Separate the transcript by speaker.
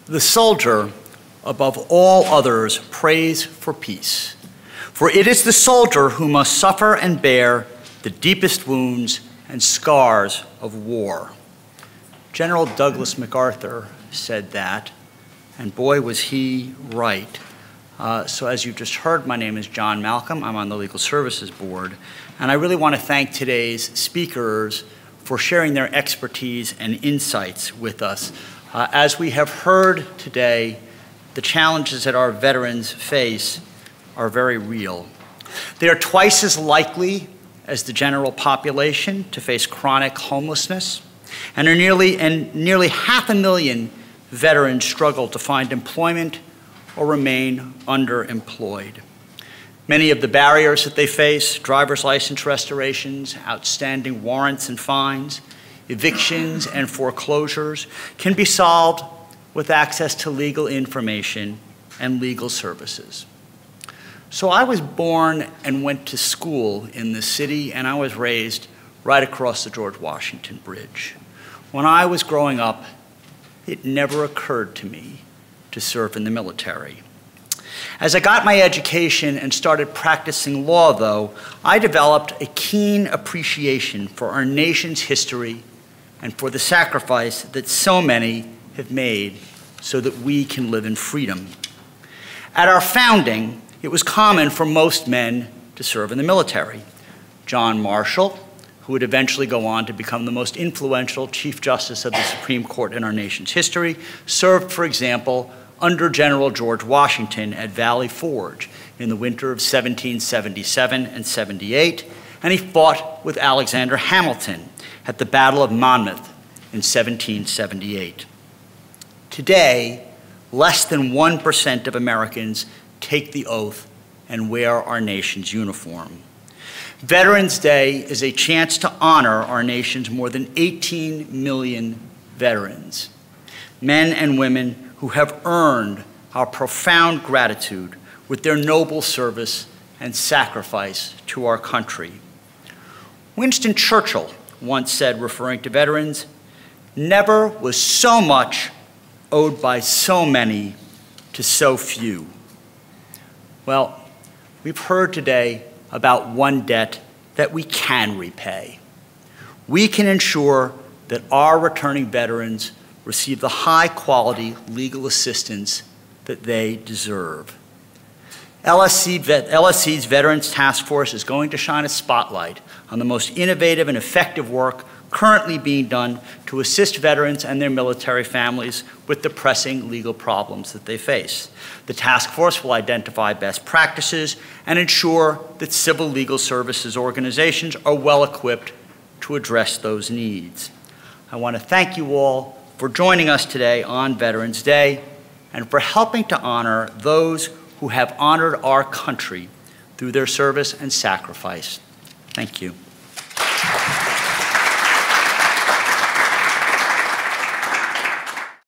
Speaker 1: The soldier, above all others, prays for peace. For it is the soldier who must suffer and bear the deepest wounds and scars of war. General Douglas MacArthur said that, and boy, was he right. So as you just heard, my name is John Malcolm. I'm on the Legal Services Board, and I really want to thank today's speakers for sharing their expertise and insights with us. As we have heard today, the challenges that our veterans face are very real. They are twice as likely as the general population to face chronic homelessness, and nearly 500,000 veterans struggle to find employment or remain underemployed. Many of the barriers that they face, driver's license restorations, outstanding warrants and fines, evictions and foreclosures, can be solved with access to legal information and legal services. So I was born and went to school in this city, and I was raised right across the George Washington Bridge. When I was growing up, it never occurred to me to serve in the military. As I got my education and started practicing law, though, I developed a keen appreciation for our nation's history and for the sacrifice that so many have made so that we can live in freedom. At our founding, it was common for most men to serve in the military. John Marshall, who would eventually go on to become the most influential Chief Justice of the Supreme Court in our nation's history, served, for example, under General George Washington at Valley Forge in the winter of 1777 and 78, and he fought with Alexander Hamilton at the Battle of Monmouth in 1778. Today, less than 1% of Americans take the oath and wear our nation's uniform. Veterans Day is a chance to honor our nation's more than 18 million veterans, men and women who have earned our profound gratitude with their noble service and sacrifice to our country. Winston Churchill once said, referring to veterans, "Never was so much owed by so many to so few." Well, we've heard today about one debt that we can repay. We can ensure that our returning veterans receive the high-quality legal assistance that they deserve. LSC's Veterans Task Force is going to shine a spotlight on the most innovative and effective work currently being done to assist veterans and their military families with the pressing legal problems that they face. The task force will identify best practices and ensure that civil legal services organizations are well equipped to address those needs. I want to thank you all for joining us today on Veterans Day and for helping to honor those who have honored our country through their service and sacrifice. Thank you.